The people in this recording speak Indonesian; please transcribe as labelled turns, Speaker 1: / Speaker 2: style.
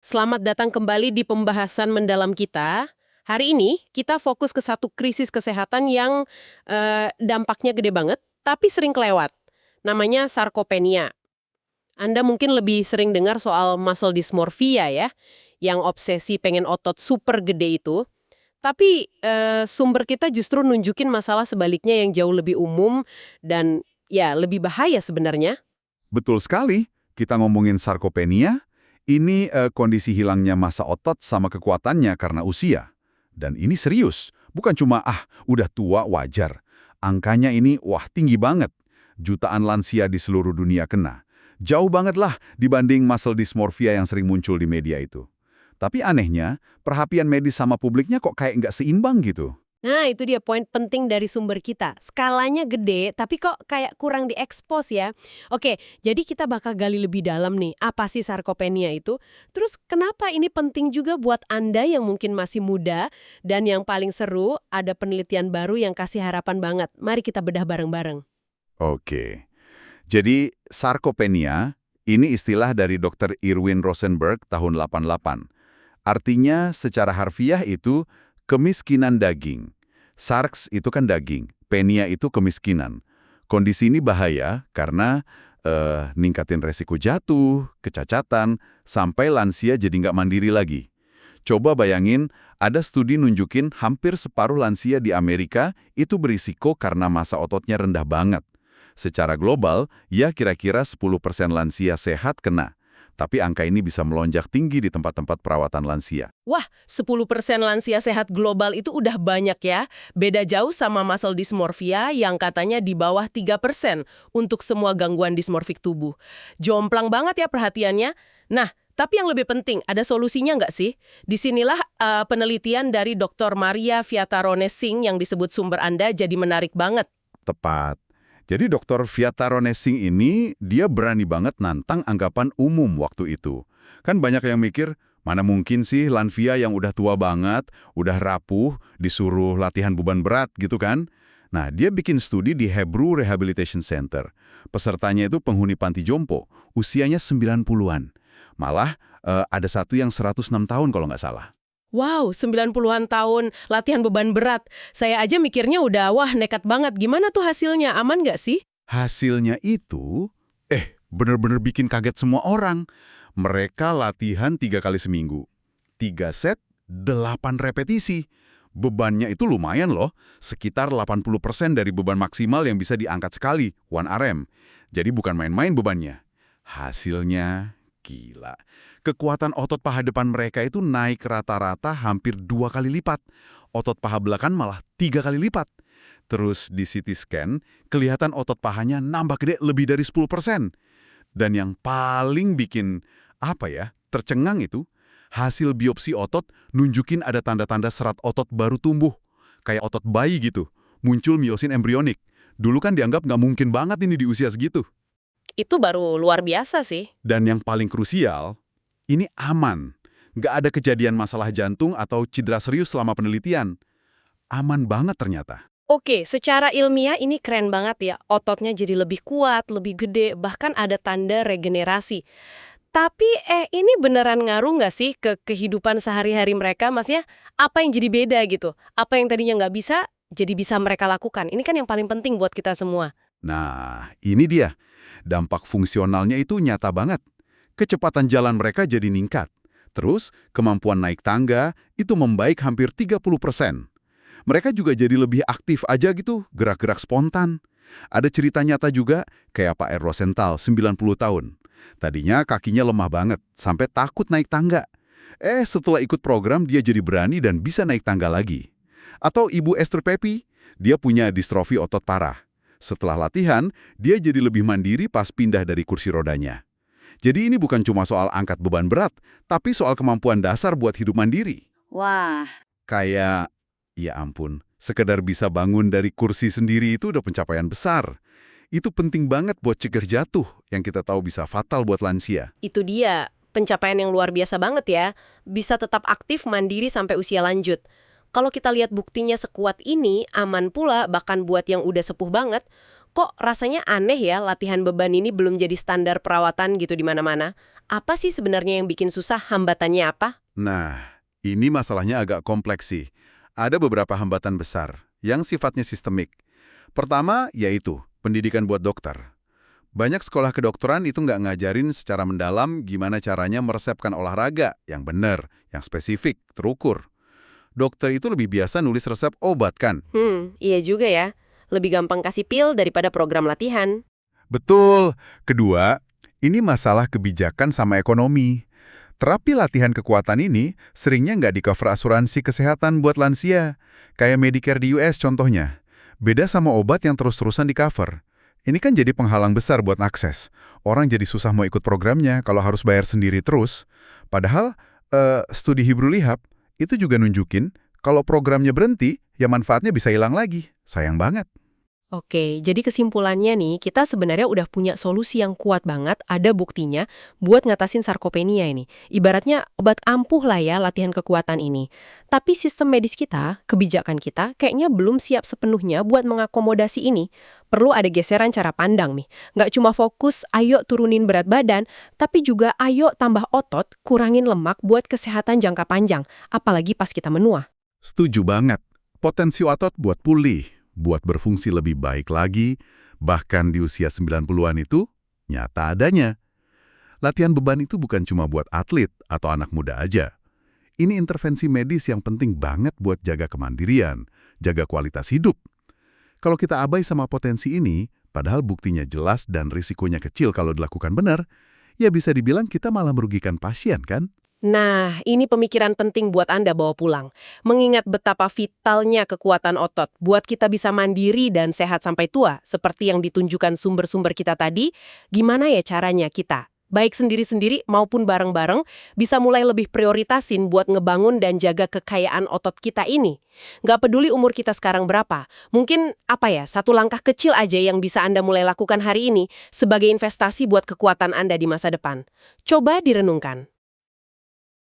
Speaker 1: Selamat datang kembali di pembahasan mendalam kita. Hari ini kita fokus ke satu krisis kesehatan yang dampaknya gede banget, tapi sering kelewat. Namanya sarkopenia. Anda mungkin lebih sering dengar soal muscle dysmorphia ya, yang obsesi pengen otot super gede itu. Tapi sumber kita justru nunjukin masalah sebaliknya yang jauh lebih umum dan ya lebih bahaya sebenarnya.
Speaker 2: Betul sekali, kita ngomongin sarkopenia, ini kondisi hilangnya massa otot sama kekuatannya karena usia. Dan ini serius, bukan cuma udah tua wajar. Angkanya ini tinggi banget. Jutaan lansia di seluruh dunia kena. Jauh banget lah dibanding muscle dysmorphia yang sering muncul di media itu. Tapi anehnya, perhatian medis sama publiknya kok kayak nggak seimbang gitu.
Speaker 1: Nah, itu dia poin penting dari sumber kita. Skalanya gede, tapi kok kayak kurang diekspos ya. Oke, jadi kita bakal gali lebih dalam nih, apa sih sarkopenia itu? Terus kenapa ini penting juga buat Anda yang mungkin masih muda? Dan yang paling seru, ada penelitian baru yang kasih harapan banget. Mari kita bedah bareng-bareng.
Speaker 2: Oke. Jadi, sarkopenia ini istilah dari Dr. Irwin Rosenberg tahun 88. Artinya secara harfiah itu kemiskinan daging. Sarx itu kan daging, penia itu kemiskinan. Kondisi ini bahaya karena ningkatin resiko jatuh, kecacatan, sampai lansia jadi nggak mandiri lagi. Coba bayangin, ada studi nunjukin hampir separuh lansia di Amerika itu berisiko karena massa ototnya rendah banget. Secara global, ya kira-kira 10% lansia sehat kena. Tapi angka ini bisa melonjak tinggi di tempat-tempat perawatan lansia.
Speaker 1: Wah, 10% lansia sehat global itu udah banyak ya. Beda jauh sama muscle dysmorphia yang katanya di bawah 3% untuk semua gangguan dismorfik tubuh. Jomplang banget ya perhatiannya. Nah, tapi yang lebih penting, ada solusinya nggak sih? Disinilah penelitian dari Dr. Maria Fiatarone Singh yang disebut sumber Anda jadi menarik banget.
Speaker 2: Tepat. Jadi Dr. Fiatarone Singh ini, dia berani banget nantang anggapan umum waktu itu. Kan banyak yang mikir, mana mungkin sih lansia yang udah tua banget, udah rapuh, disuruh latihan beban berat gitu kan? Nah, dia bikin studi di Hebrew Rehabilitation Center. Pesertanya itu penghuni panti jompo, usianya 90-an. Malah ada satu yang 106 tahun kalau nggak salah.
Speaker 1: Wow, 90-an tahun, latihan beban berat. Saya aja mikirnya udah, wah nekat banget. Gimana tuh hasilnya? Aman nggak sih?
Speaker 2: Hasilnya itu, bener-bener bikin kaget semua orang. Mereka latihan 3 kali seminggu. 3 set, 8 repetisi. Bebannya itu lumayan loh, sekitar 80% dari beban maksimal yang bisa diangkat sekali, 1RM. Jadi bukan main-main bebannya. Hasilnya gila. Kekuatan otot paha depan mereka itu naik rata-rata hampir 2 kali lipat. Otot paha belakang malah 3 kali lipat. Terus di CT scan, kelihatan otot pahanya nambah gede lebih dari 10%. Dan yang paling bikin, tercengang itu, hasil biopsi otot nunjukin ada tanda-tanda serat otot baru tumbuh. Kayak otot bayi gitu, muncul miosin embrionik. Dulu kan dianggap nggak mungkin banget ini di usia segitu.
Speaker 1: Itu baru luar biasa sih.
Speaker 2: Dan yang paling krusial, ini aman. Nggak ada kejadian masalah jantung atau cedera serius selama penelitian. Aman banget ternyata.
Speaker 1: Oke, secara ilmiah ini keren banget ya. Ototnya jadi lebih kuat, lebih gede, bahkan ada tanda regenerasi. Tapi ini beneran ngaruh nggak sih ke kehidupan sehari-hari mereka? Maksudnya apa yang jadi beda gitu? Apa yang tadinya nggak bisa, jadi bisa mereka lakukan? Ini kan yang paling penting buat kita semua.
Speaker 2: Nah, ini dia. Dampak fungsionalnya itu nyata banget. Kecepatan jalan mereka jadi ningkat. Terus, kemampuan naik tangga itu membaik hampir 30%. Mereka juga jadi lebih aktif aja gitu, gerak-gerak spontan. Ada cerita nyata juga, kayak Pak R. Rosenthal, 90 tahun. Tadinya kakinya lemah banget, sampai takut naik tangga. Setelah ikut program, dia jadi berani dan bisa naik tangga lagi. Atau Ibu Esther Pepi, dia punya distrofi otot parah. Setelah latihan, dia jadi lebih mandiri pas pindah dari kursi rodanya. Jadi ini bukan cuma soal angkat beban berat, tapi soal kemampuan dasar buat hidup mandiri.
Speaker 1: Wah,
Speaker 2: Kayak, ya ampun, sekedar bisa bangun dari kursi sendiri itu udah pencapaian besar. Itu penting banget buat cegah jatuh, yang kita tahu bisa fatal buat lansia.
Speaker 1: itu dia. Pencapaian yang luar biasa banget ya. Bisa tetap aktif mandiri sampai usia lanjut. Kalau kita lihat buktinya sekuat ini, aman pula bahkan buat yang udah sepuh banget, kok rasanya aneh ya latihan beban ini belum jadi standar perawatan gitu di mana-mana. Apa sih sebenarnya yang bikin susah, hambatannya apa?
Speaker 2: Nah, ini masalahnya agak kompleks sih. Ada beberapa hambatan besar yang sifatnya sistemik. Pertama, yaitu pendidikan buat dokter. Banyak sekolah kedokteran itu nggak ngajarin secara mendalam gimana caranya meresepkan olahraga yang benar, yang spesifik, terukur. Dokter itu lebih biasa nulis resep obat kan?
Speaker 1: Iya juga ya. Lebih gampang kasih pil daripada program latihan.
Speaker 2: Betul. Kedua, ini masalah kebijakan sama ekonomi. Terapi latihan kekuatan ini seringnya nggak di-cover asuransi kesehatan buat lansia. Kayak Medicare di US contohnya. Beda sama obat yang terus-terusan di-cover. Ini kan jadi penghalang besar buat akses. Orang jadi susah mau ikut programnya kalau harus bayar sendiri terus. Padahal, studi Hebrew Lihab itu juga nunjukin kalau programnya berhenti, ya manfaatnya bisa hilang lagi. Sayang banget.
Speaker 1: Oke, jadi kesimpulannya nih, kita sebenarnya udah punya solusi yang kuat banget, ada buktinya, buat ngatasin sarkopenia ini. Ibaratnya obat ampuh lah ya latihan kekuatan ini. Tapi sistem medis kita, kebijakan kita, kayaknya belum siap sepenuhnya buat mengakomodasi ini. Perlu ada geseran cara pandang nih. Nggak cuma fokus, ayo turunin berat badan, tapi juga ayo tambah otot, kurangin lemak buat kesehatan jangka panjang, apalagi pas kita menua.
Speaker 2: Setuju banget. Potensi otot buat pulih, buat berfungsi lebih baik lagi, bahkan di usia 90-an itu, nyata adanya. Latihan beban itu bukan cuma buat atlet atau anak muda aja. Ini intervensi medis yang penting banget buat jaga kemandirian, jaga kualitas hidup. Kalau kita abai sama potensi ini, padahal buktinya jelas dan risikonya kecil kalau dilakukan benar, ya bisa dibilang kita malah merugikan pasien kan?
Speaker 1: Nah, ini pemikiran penting buat Anda bawa pulang. Mengingat betapa vitalnya kekuatan otot buat kita bisa mandiri dan sehat sampai tua, seperti yang ditunjukkan sumber-sumber kita tadi, gimana ya caranya kita, baik sendiri-sendiri maupun bareng-bareng, bisa mulai lebih prioritasin buat ngebangun dan jaga kekayaan otot kita ini. Nggak peduli umur kita sekarang berapa, mungkin satu langkah kecil aja yang bisa Anda mulai lakukan hari ini sebagai investasi buat kekuatan Anda di masa depan. Coba direnungkan.